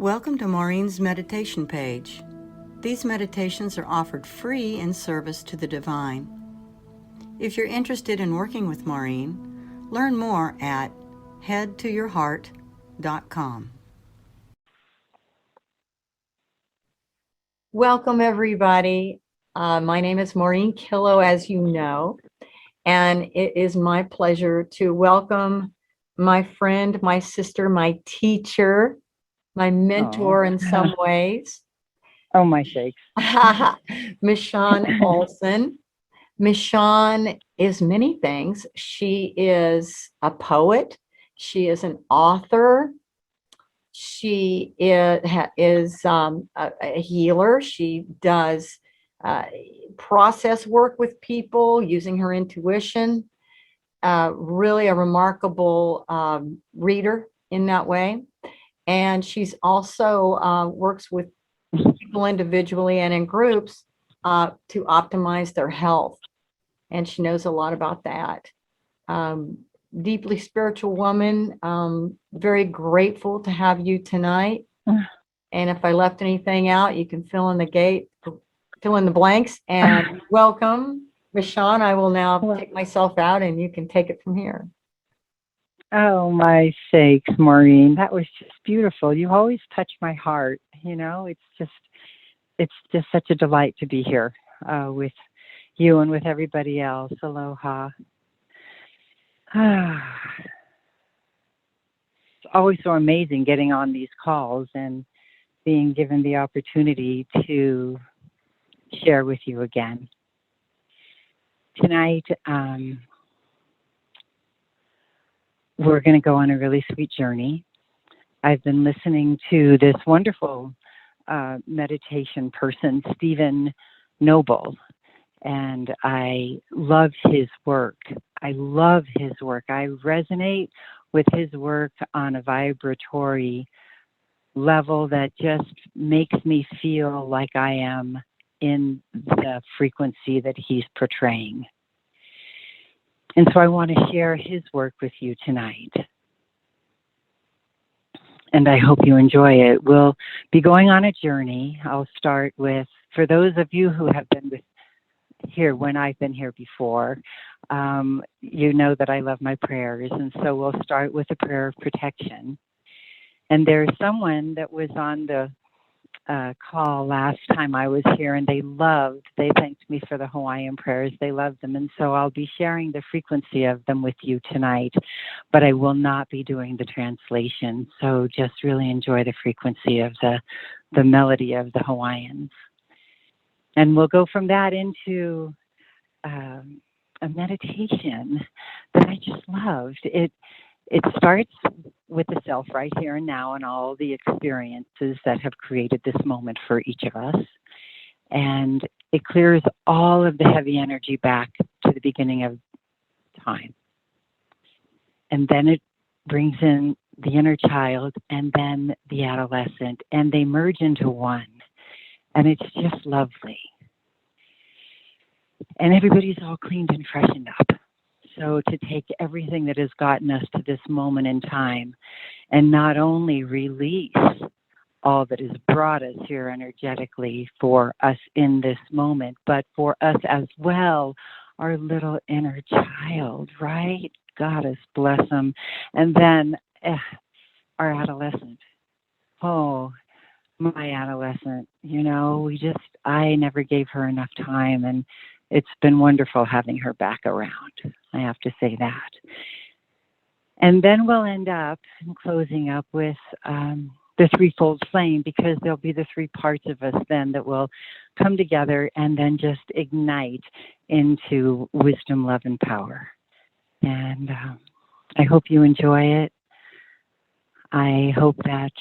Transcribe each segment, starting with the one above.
Welcome to Maurine's meditation page. These meditations are offered free in service to the divine. If you're interested in working with Maurine, learn more at headtoyourheart.com. Welcome, everybody. My name is Maurine Killough, as you know, and it is my pleasure to welcome my friend, my sister, my teacher, my mentor in some ways. Oh, my shakes. Michonne Olson. Michonne is many things. She is a poet. She is an author. She is a healer. She does process work with people using her intuition. Really a remarkable reader in that way. And she's also works with people individually and in groups to optimize their health. And she knows a lot about that. Deeply spiritual woman. Very grateful to have you tonight. And if I left anything out, you can fill in the blanks. And welcome, Michonne. I will now take myself out, and you can take it from here. Oh, my sakes, Maurine. That was just beautiful. You always touch my heart. You know, it's just such a delight to be here with you and with everybody else. Aloha. It's always so amazing getting on these calls and being given the opportunity to share with you again. Tonight, we're going to go on a really sweet journey. I've been listening to this wonderful meditation person, Stephen Noble, and I love his work. I resonate with his work on a vibratory level that just makes me feel like I am in the frequency that he's portraying. And so I want to share his work with you tonight. And I hope you enjoy it. We'll be going on a journey. I'll start with, for those of you who have been here when I've been here before, you know that I love my prayers. And so we'll start with a prayer of protection. And there's someone that was on the call last time I was here, and they thanked me for the Hawaiian prayers. They loved them. And so I'll be sharing the frequency of them with you tonight, but I will not be doing the translation. So just really enjoy the frequency of the melody of the Hawaiians. And we'll go from that into a meditation that I just loved. It starts with the self right here and now and all the experiences that have created this moment for each of us. And it clears all of the heavy energy back to the beginning of time. And then it brings in the inner child and then the adolescent, and they merge into one. And it's just lovely. And everybody's all cleaned and freshened up. So to take everything that has gotten us to this moment in time and not only release all that has brought us here energetically for us in this moment, but for us as well, our little inner child, right? Goddess bless them. And then our adolescent. Oh, my adolescent, you know, I never gave her enough time, and it's been wonderful having her back around. I have to say that. And then we'll end up closing up with the threefold flame, because there'll be the three parts of us then that will come together and then just ignite into wisdom, love, and power. And I hope you enjoy it. I hope that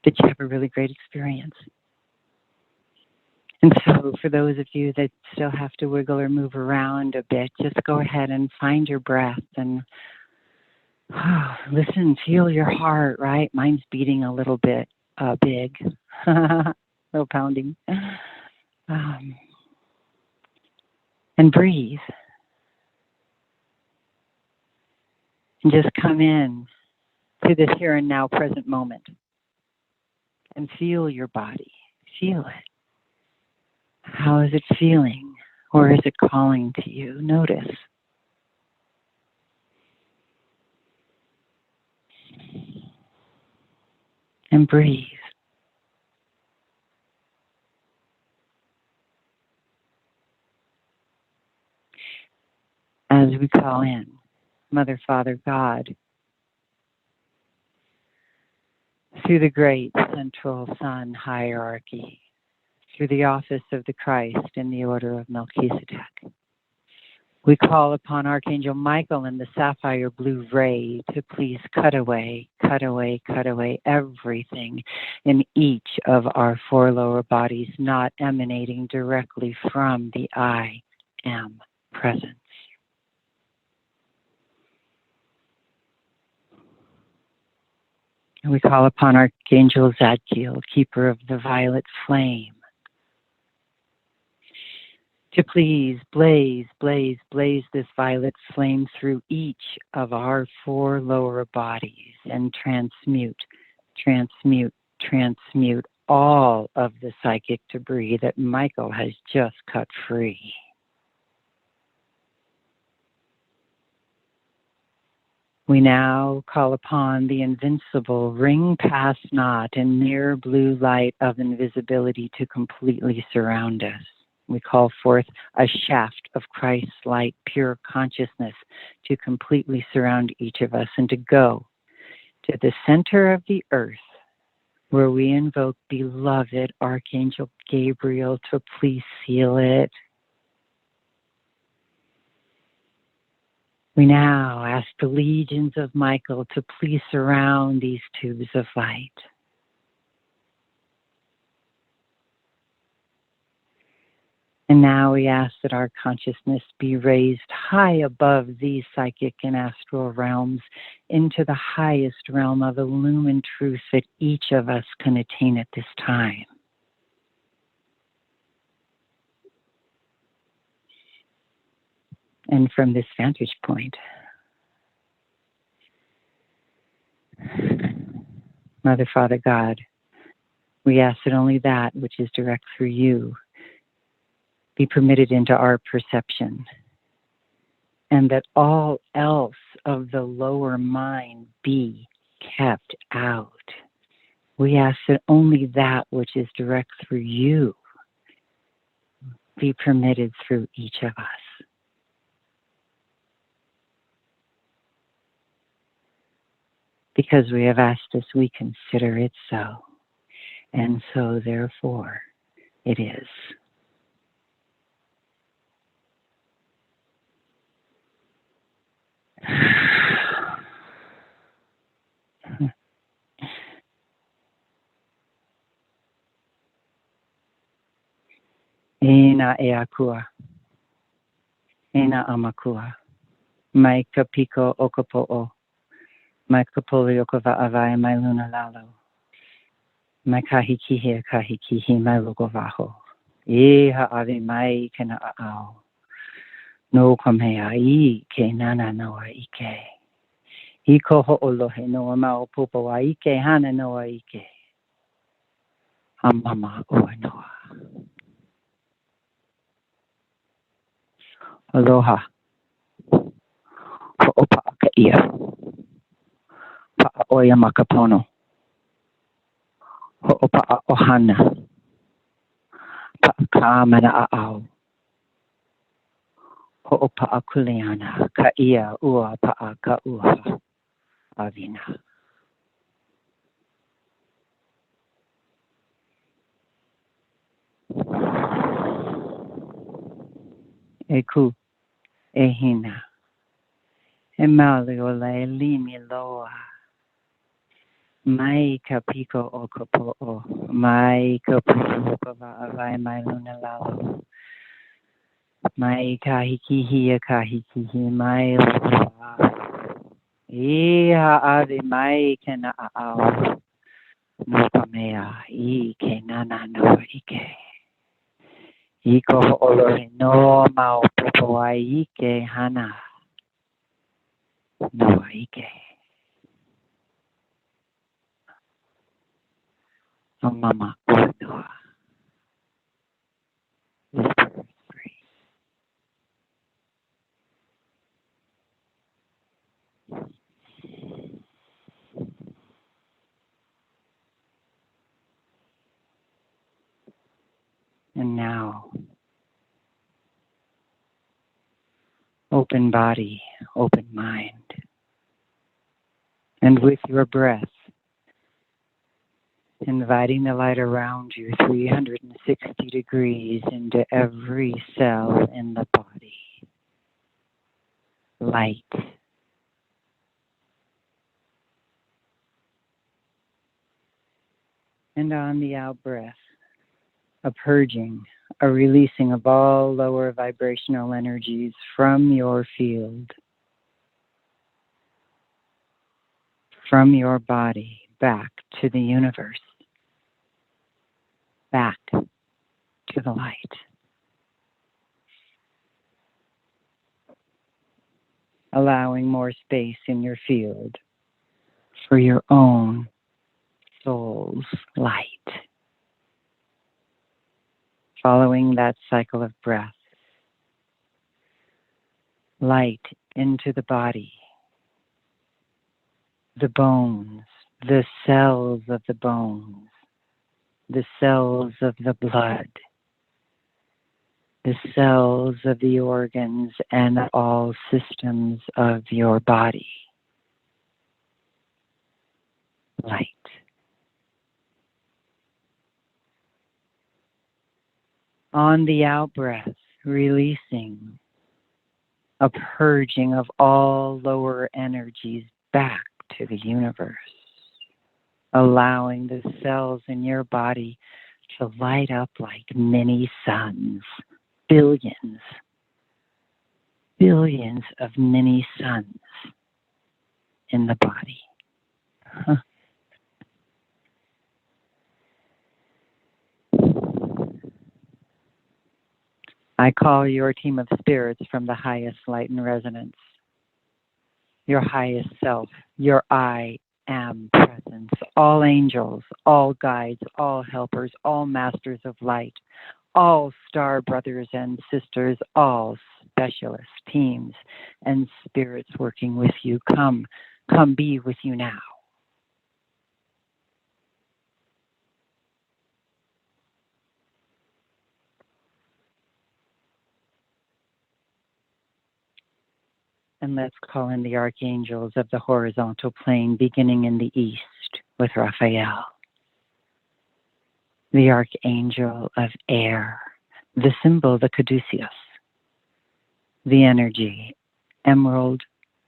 you have a really great experience. And so for those of you that still have to wiggle or move around a bit, just go ahead and find your breath and listen, feel your heart, right? Mine's beating a little bit big, a little pounding. And breathe. And just come in to this here and now present moment. And feel your body. Feel it. How is it feeling? Or is it calling to you? Notice. And breathe. As we call in Mother, Father, God, through the great central sun hierarchy, through the office of the Christ in the order of Melchizedek, we call upon Archangel Michael in the sapphire blue ray to please cut away everything in each of our four lower bodies not emanating directly from the I Am presence. And we call upon Archangel Zadkiel, keeper of the violet flame, to please blaze this violet flame through each of our four lower bodies and transmute all of the psychic debris that Michael has just cut free. We now call upon the invincible ring past not and near blue light of invisibility to completely surround us. We call forth a shaft of Christ's light, pure consciousness, to completely surround each of us and to go to the center of the earth, where we invoke beloved Archangel Gabriel to please seal it. We now ask the legions of Michael to please surround these tubes of light. And now we ask that our consciousness be raised high above these psychic and astral realms into the highest realm of illumined truth that each of us can attain at this time. And from this vantage point, Mother, Father, God, we ask that only that which is direct through you be permitted into our perception, and that all else of the lower mind be kept out. We ask that only that which is direct through you be permitted through each of us. Because we have asked this, we consider it so. And so, therefore, it is. Ena eakua. Ena amakua. Mai kapiko okapo'o. Mai kapoli okava avai mai luna lalo. Mai kahikihi mai logovaho. Iha ave mai kena a'ao. No kamea I ke nana noa ike. Iko ho'olohe noa mao popo wa ike hana noa ike. Hamama ua noa. Aloha. Ho'opa'a ka ia. Pa'a oia makapono. Ho'opa'a ohana. Pa'a ka mana a'ao. Ho'opa'a kuleana. Ka ia ua pa'a ka uha. Avina. Eku. Ehina. E mauli o le limi loa. Mai ka piko o ka po'o. Mai ka piko ka avai mai luna lalo. Mai ka hikihi a ka hikihi mai loa. Iha ave mai kena a'ao. No ka mea I ke nana no ike. Iko ho'olohe no mau popo ai ike hana. No ike. So Mama Uanoa. Whisper free. And now, open body, open mind. And with your breath, inviting the light around you 360 degrees into every cell in the body. Light. And on the out breath, a purging, a releasing of all lower vibrational energies from your field, from your body, back to the universe, back to the light. Allowing more space in your field for your own soul's light. Following that cycle of breath, light into the body, the bones, the cells of the bones, the cells of the blood, the cells of the organs and all systems of your body. Light. On the out breath, releasing, a purging of all lower energies back to the universe, allowing the cells in your body to light up like mini suns, billions of mini suns in the body. I call your team of spirits from the highest light and resonance, your highest self, your I am presence, all angels, all guides, all helpers, all masters of light, all star brothers and sisters, all specialist teams and spirits working with you. Come be with you now. And let's call in the archangels of the horizontal plane, beginning in the east with Raphael. The archangel of air, the symbol, the caduceus, the energy, emerald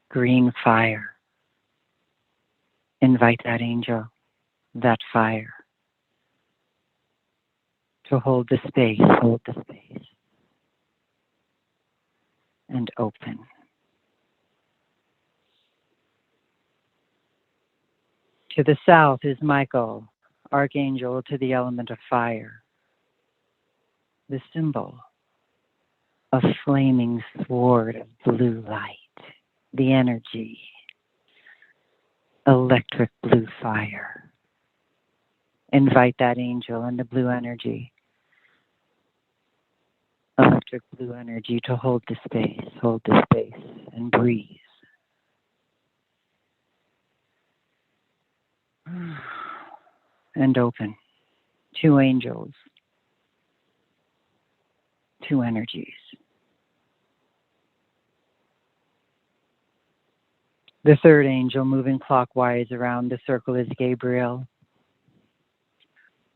green fire. Invite that angel, that fire, to hold the space, and open. To the south is Michael, archangel to the element of fire, the symbol of flaming sword of blue light, the energy, electric blue fire. Invite that angel and the blue energy, electric blue energy, to hold the space, and breathe. And open. Two angels, two energies. The third angel moving clockwise around the circle is Gabriel,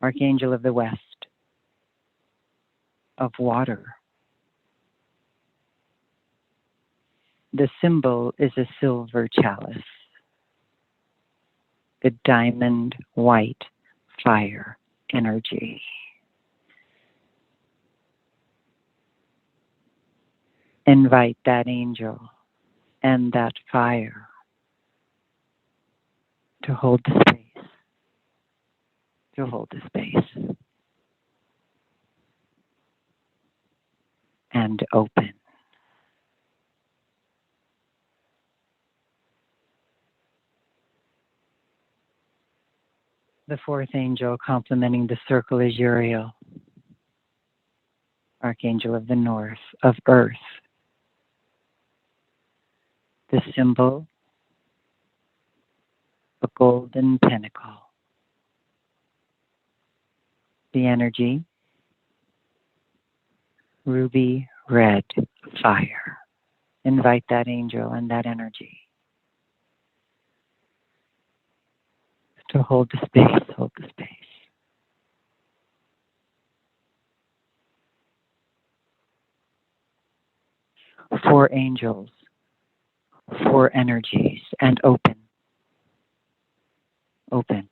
archangel of the west, of water. The symbol is a silver chalice, the diamond white fire energy. Invite that angel and that fire to hold the space, and open. The fourth angel complementing the circle is Uriel, Archangel of the North, of Earth. The symbol, a golden pentacle. The energy, ruby red fire. Invite that angel and that energy to hold the space, hold the space. Four angels, four energies, and open, open.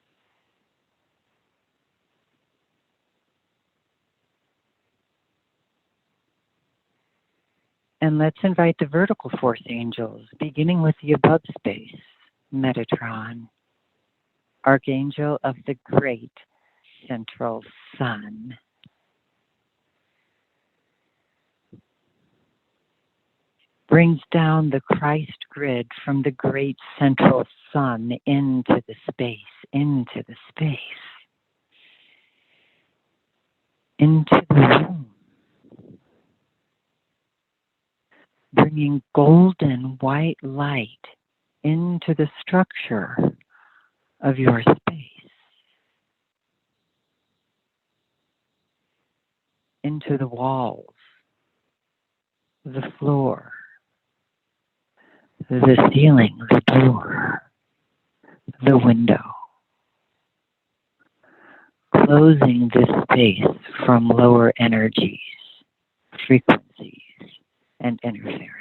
And let's invite the vertical force angels, beginning with the above space, Metatron, Archangel of the Great Central Sun. Brings down the Christ grid from the great central sun into the space, into the space, into the room. Bringing golden white light into the structure of your space, into the walls, the floor, the ceiling, the door, the window. Closing this space from lower energies, frequencies, and interference.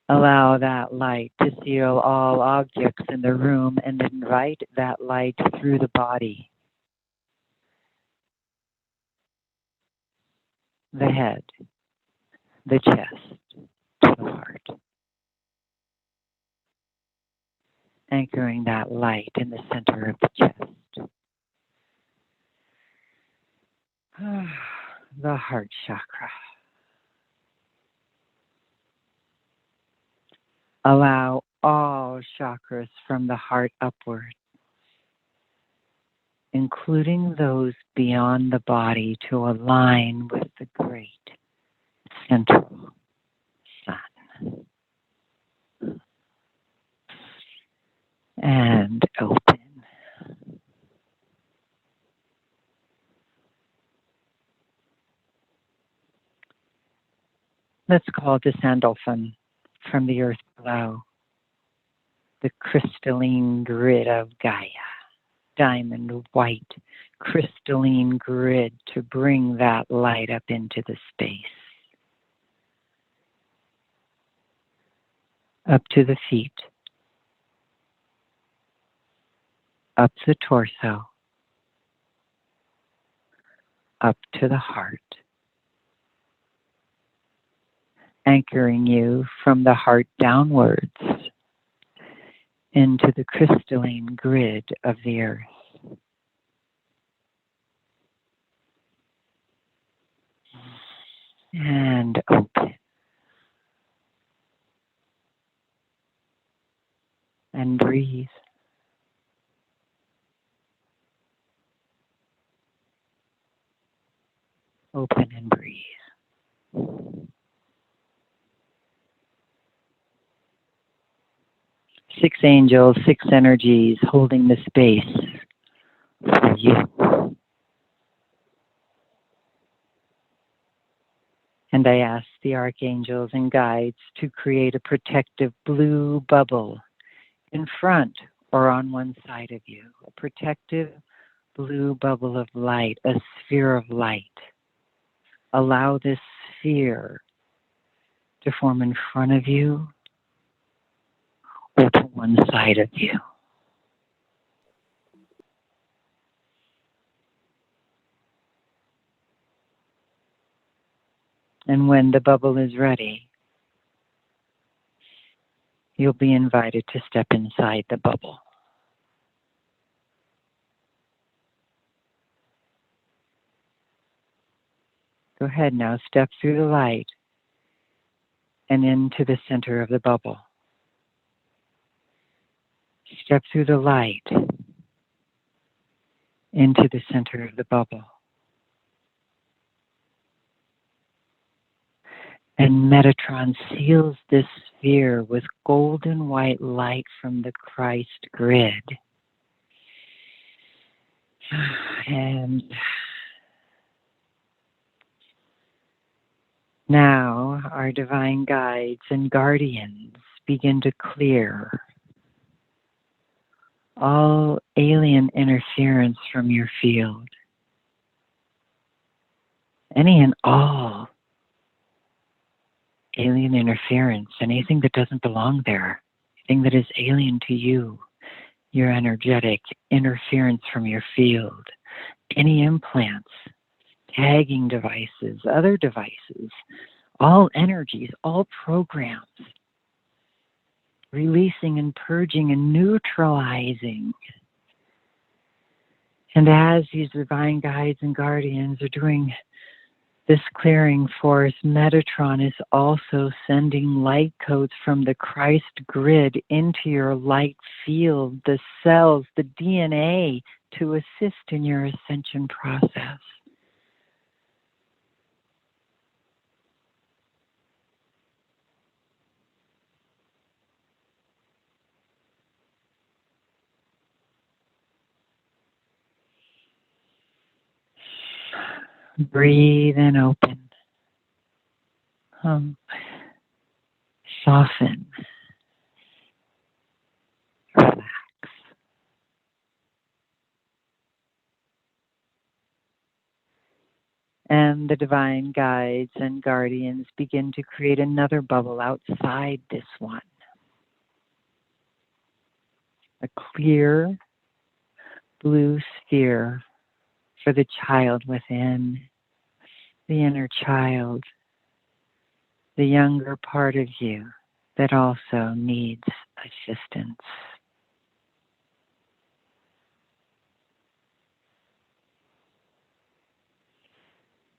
Allow that light to seal all objects in the room and invite that light through the body, the head, the chest, to the heart. Anchoring that light in the center of the chest. The heart chakra. Allow all chakras from the heart upward, including those beyond the body, to align with the great central sun. And open. Let's call this Sandalphon from the earth below, the crystalline grid of Gaia, diamond white crystalline grid to bring that light up into the space, up to the feet, up the torso, up to the heart, anchoring you from the heart downwards into the crystalline grid of the earth. And open. And breathe. Open and breathe. 6 angels, 6 energies holding the space for you. And I ask the archangels and guides to create a protective blue bubble in front or on one side of you. A protective blue bubble of light, a sphere of light. Allow this sphere to form in front of you or to one side of you. And when the bubble is ready, you'll be invited to step inside the bubble. Go ahead now, step through the light and into the center of the bubble. Step through the light into the center of the bubble. And Metatron seals this sphere with golden white light from the Christ grid. And now our divine guides and guardians begin to clear all alien interference from your field. Any and all alien interference, anything that doesn't belong there, anything that is alien to you, your energetic interference from your field, any implants, tagging devices, other devices, all energies, all programs, releasing and purging and neutralizing. And as these divine guides and guardians are doing this clearing force, Metatron is also sending light codes from the Christ grid into your light field, the cells, the DNA, to assist in your ascension process. Breathe and open. Soften. Relax. And the divine guides and guardians begin to create another bubble outside this one. A clear blue sphere for the child within, the inner child, the younger part of you that also needs assistance.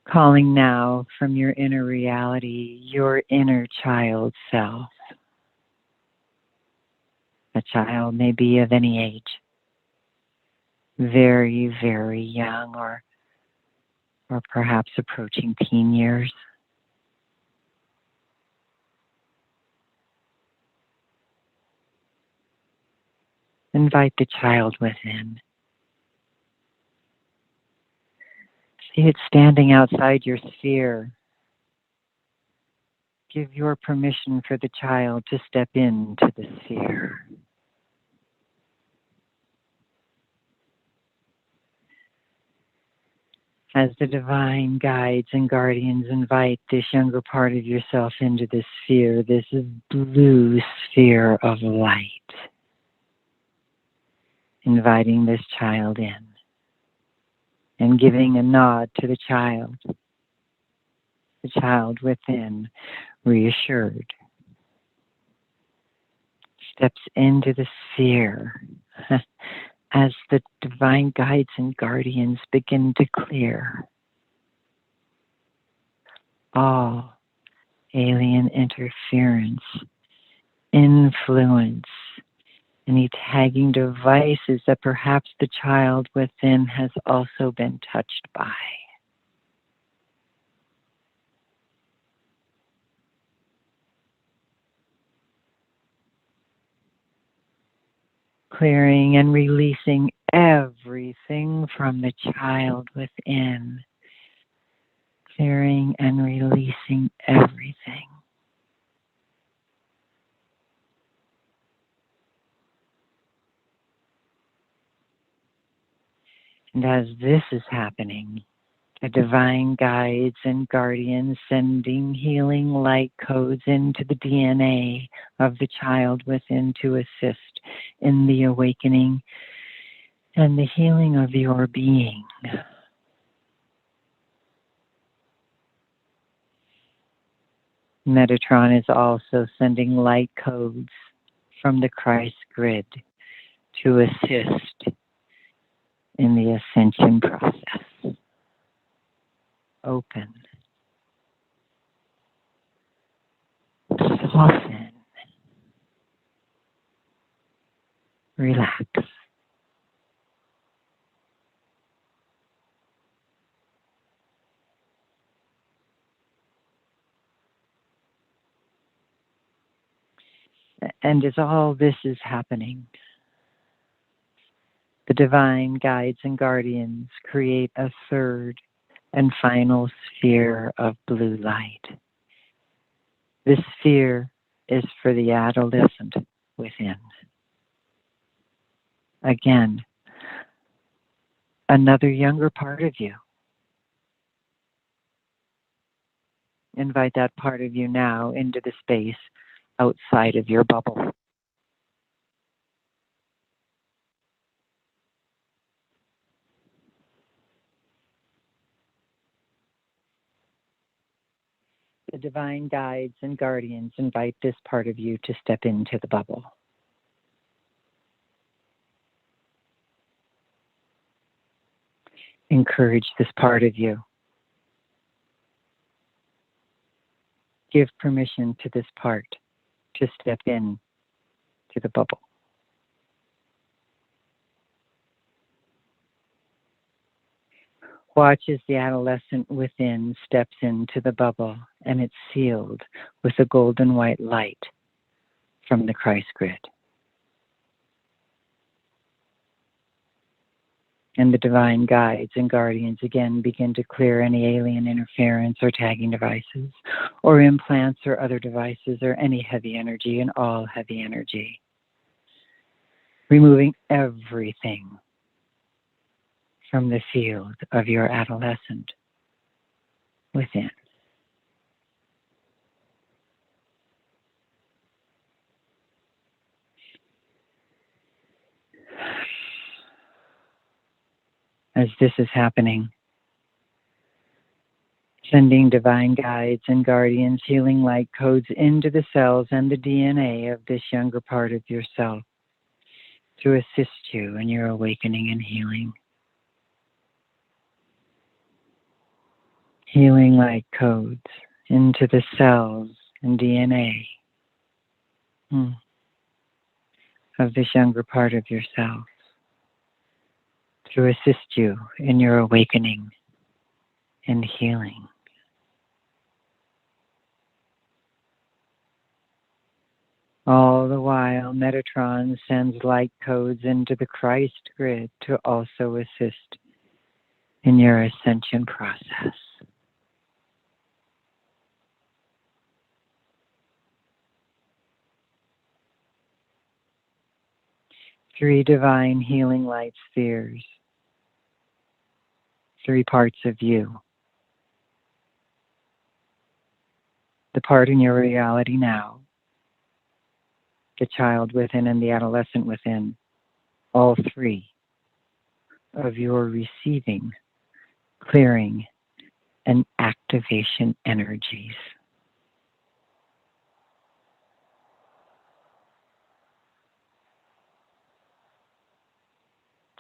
Calling now from your inner reality, your inner child self. A child may be of any age, very, very young, or perhaps approaching teen years. Invite the child within. See it standing outside your sphere. Give your permission for the child to step into the sphere. As the divine guides and guardians invite this younger part of yourself into the sphere, this blue sphere of light, inviting this child in and giving a nod to the child within, reassured, steps into the sphere as the divine guides and guardians begin to clear all alien interference, influence, any tagging devices that perhaps the child within has also been touched by. Clearing and releasing everything from the child within. Clearing and releasing everything. And as this is happening, the divine guides and guardians sending healing light codes into the DNA of the child within to assist in the awakening and the healing of your being. Metatron is also sending light codes from the Christ grid to assist in the ascension process. Open. Soften. relax. And as all this is happening, the divine guides and guardians create a third and final sphere of blue light. This sphere is for the adolescent within. Again, another younger part of you. Invite that part of you now into the space outside of your bubble. The divine guides and guardians invite this part of you to step into the bubble. Encourage this part of you. Give permission to this part to step in to the bubble. Watch as the adolescent within steps into the bubble, and it's sealed with a golden white light from the Christ grid. And the divine guides and guardians again begin to clear any alien interference or tagging devices or implants or other devices or any heavy energy and all heavy energy. Removing everything from the field of your adolescent within. As this is happening, sending divine guides and guardians healing light codes into the cells and the DNA of this younger part of yourself to assist you in your awakening and healing. Healing light codes into the cells and DNA of this younger part of yourself to assist you in your awakening and healing. All the while, Metatron sends light codes into the Christ grid to also assist in your ascension process. Three divine healing light spheres. Three parts of you. The part in your reality now, the child within and the adolescent within, all three of your receiving, clearing, and activation energies.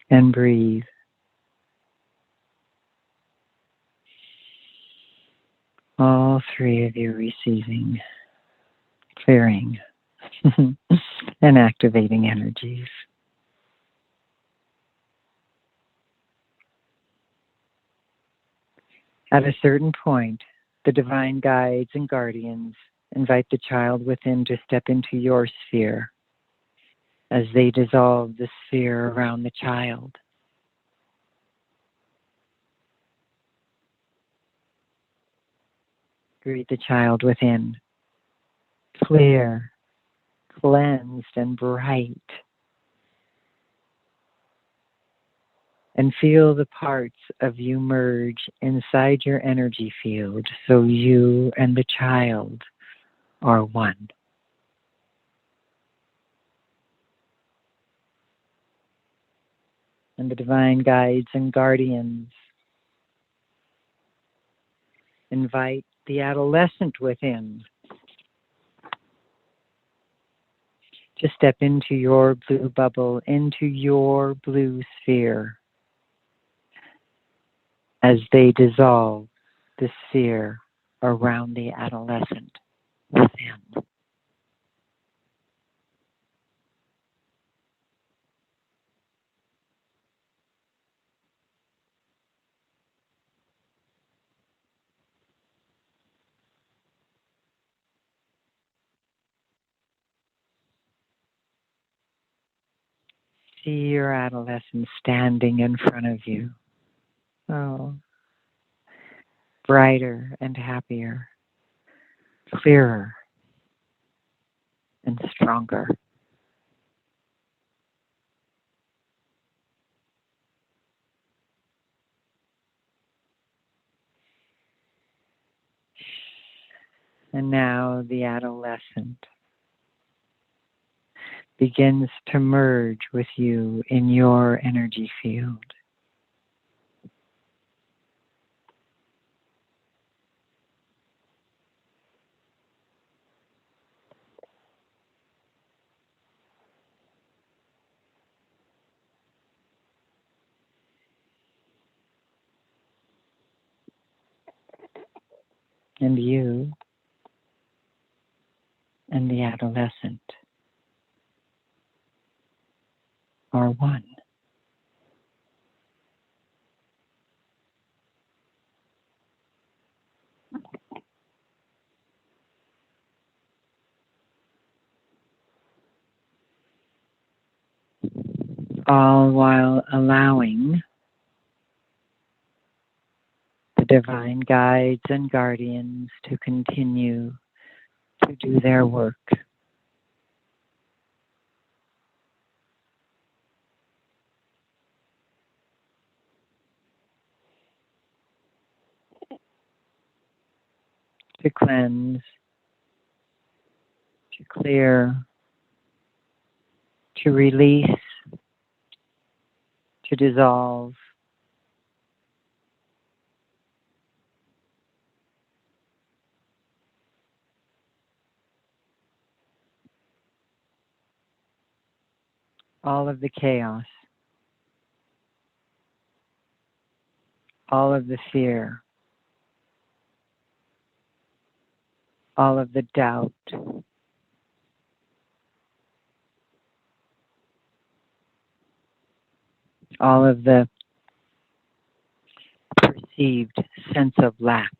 And breathe. All three of you receiving, clearing, and activating energies. At a certain point, the divine guides and guardians invite the child within to step into your sphere as they dissolve the sphere around the child. Greet the child within, clear, cleansed, and bright. And feel the parts of you merge inside your energy field so you and the child are one. And the divine guides and guardians invite the adolescent within to step into your blue bubble, into your blue sphere, as they dissolve the sphere around the adolescent within. see your adolescent standing in front of you. Oh, brighter and happier, clearer and stronger. And now the adolescent begins to merge with you in your energy field. And you and the adolescent are one. All while allowing the divine guides and guardians to continue to do their work. To cleanse, to clear, to release, to dissolve, all of the chaos, all of the fear, all of the doubt, all of the perceived sense of lack.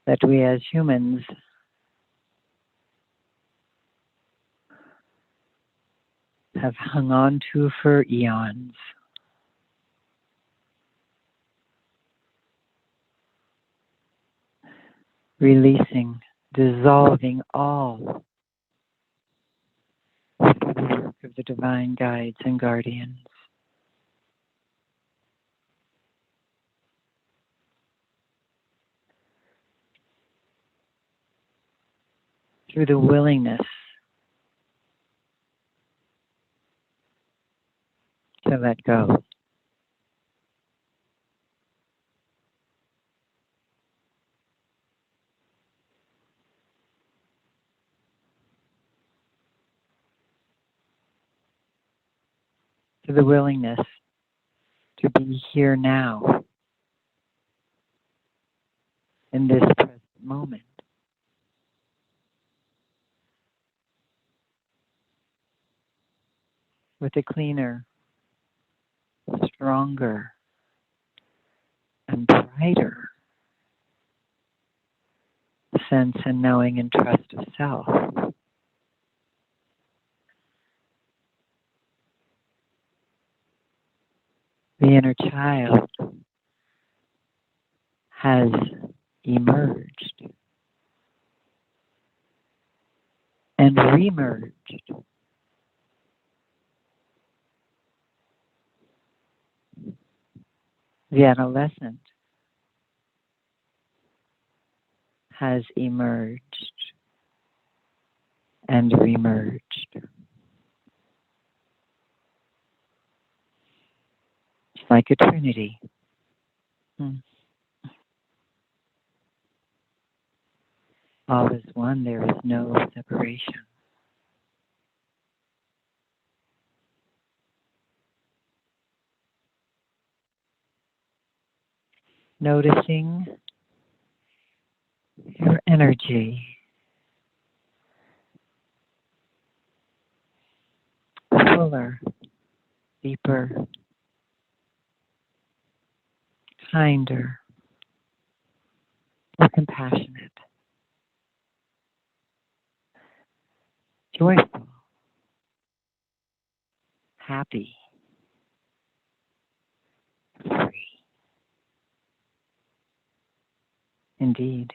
That we as humans have hung on to for eons. Releasing, dissolving all through the work of the divine guides and guardians. Through the willingness to let go. To the willingness to be here now, in this present moment. With a cleaner, stronger, and brighter sense and knowing and trust of self. The inner child has emerged and remerged. The adolescent has emerged and remerged. It's like a trinity. All is one, there is no separation. Noticing your energy, fuller, deeper, kinder, compassionate, joyful, happy, free. Indeed.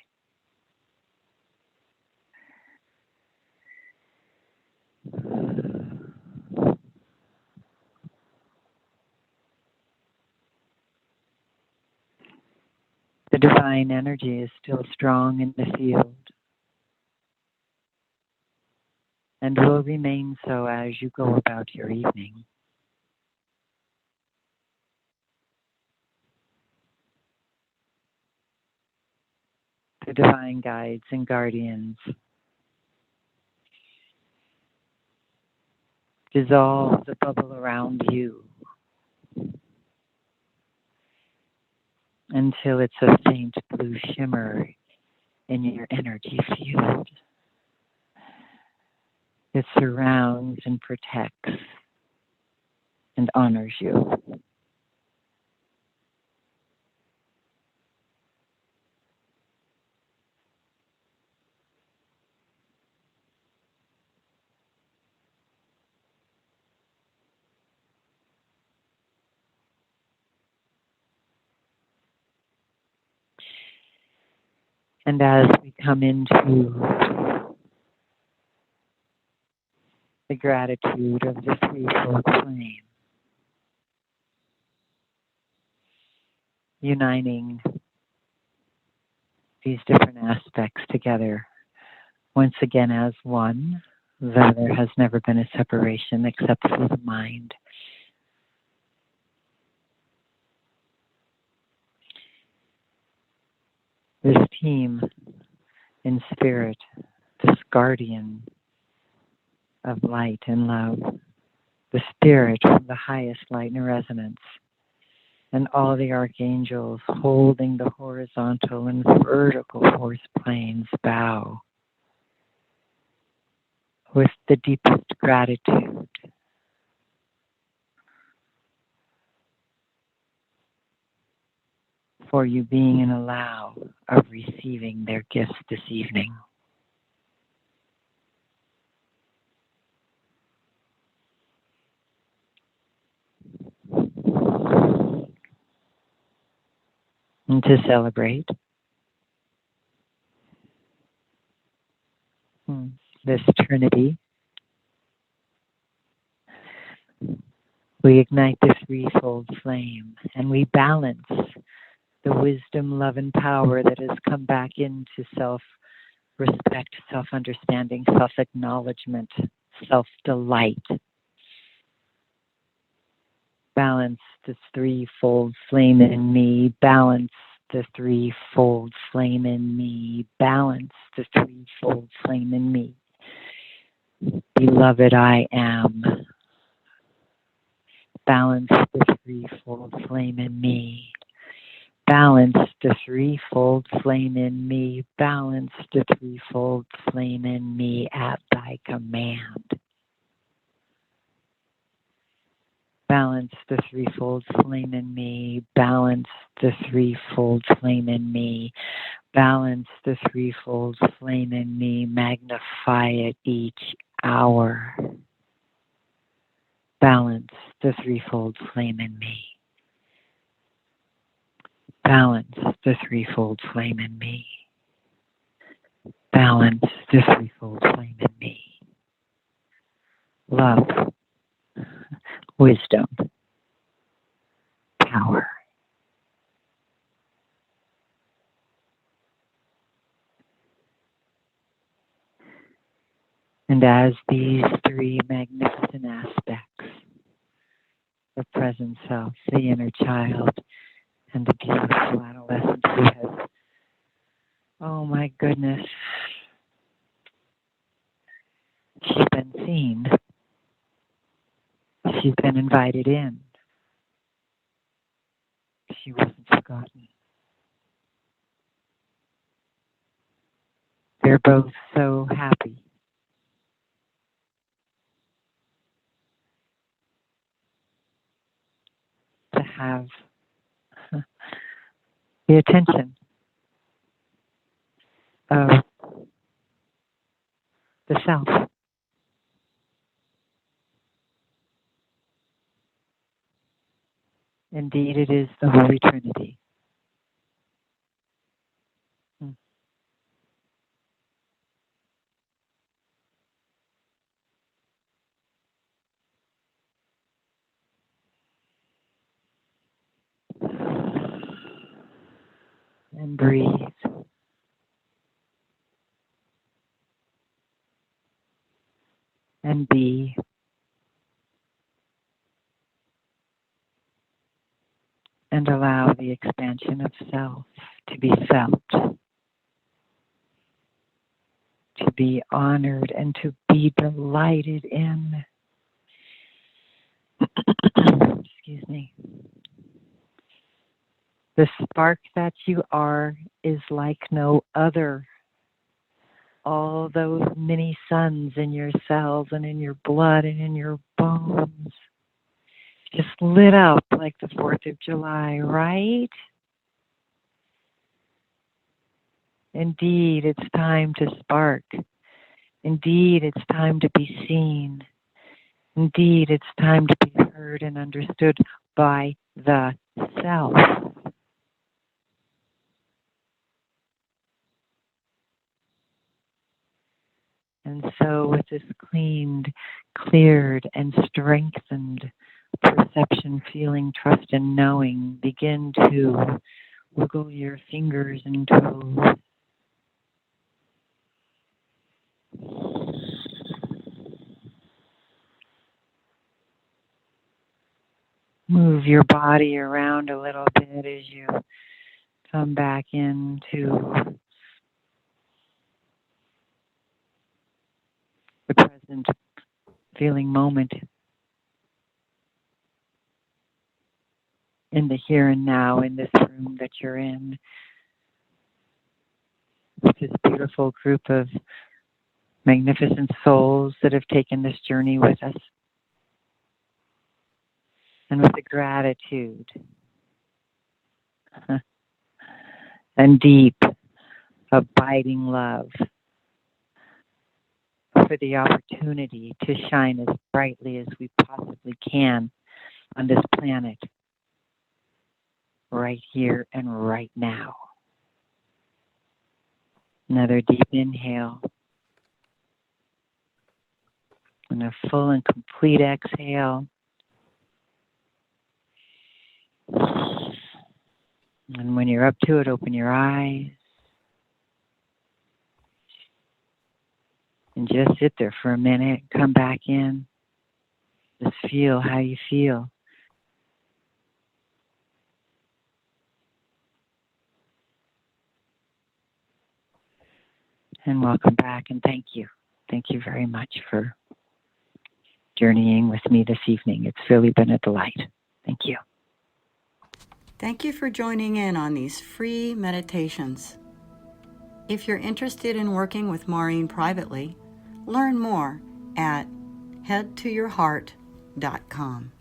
The divine energy is still strong in the field and will remain so as you go about your evening. The divine guides and guardians dissolve the bubble around you until it's a faint blue shimmer in your energy field. It surrounds and protects and honors you. And as we come into the gratitude of the threefold flame, uniting these different aspects together once again as one, though there has never been a separation except for the mind. This team in spirit, this guardian of light and love, the spirit from the highest light and resonance, and all the archangels holding the horizontal and vertical force planes bow with the deepest gratitude for you being in allow of receiving their gifts this evening. And to celebrate this Trinity, we ignite the threefold flame and we balance the wisdom, love, and power that has come back into self-respect, self-understanding, self-acknowledgement, self-delight. Balance the threefold flame in me. Balance the threefold flame in me. Balance the threefold flame in me. Beloved, I am. Balance the threefold flame in me. Balance the threefold flame in me. Balance the threefold flame in me at thy command. Balance the threefold flame in me. Balance the threefold flame in me. Balance the threefold flame in me. Magnify it each hour. Balance the threefold flame in me. Balance the threefold flame in me. Balance the threefold flame in me. Love, wisdom, power. And as these three magnificent aspects, the present self, the inner child, and the beautiful adolescent who has, oh my goodness, she's been seen. She's been invited in. She wasn't forgotten. They're both so happy to have the attention of the self. Indeed, it is the Holy Trinity. And breathe. And be. And allow the expansion of self to be felt, to be honored, and to be delighted in. Excuse me. The spark that you are is like no other. All those mini suns in your cells and in your blood and in your bones just lit up like the 4th of July, right? Indeed, it's time to spark. Indeed, it's time to be seen. Indeed, it's time to be heard and understood by the self. And so with this cleaned, cleared, and strengthened perception, feeling, trust, and knowing, begin to wiggle your fingers and toes. Move your body around a little bit as you come back into the present feeling moment, in the here and now, in this room that you're in, with this beautiful group of magnificent souls that have taken this journey with us, and with the gratitude and deep, abiding love for the opportunity to shine as brightly as we possibly can on this planet, right here and right now. Another deep inhale. And a full and complete exhale. And when you're up to it, open your eyes. And just sit there for a minute. Come back in. Just feel how you feel. And welcome back, and thank you. Thank you very much for journeying with me this evening. It's really been a delight. Thank you. Thank you for joining in on these free meditations. If you're interested in working with Maurine privately, learn more at headtoyourheart.com.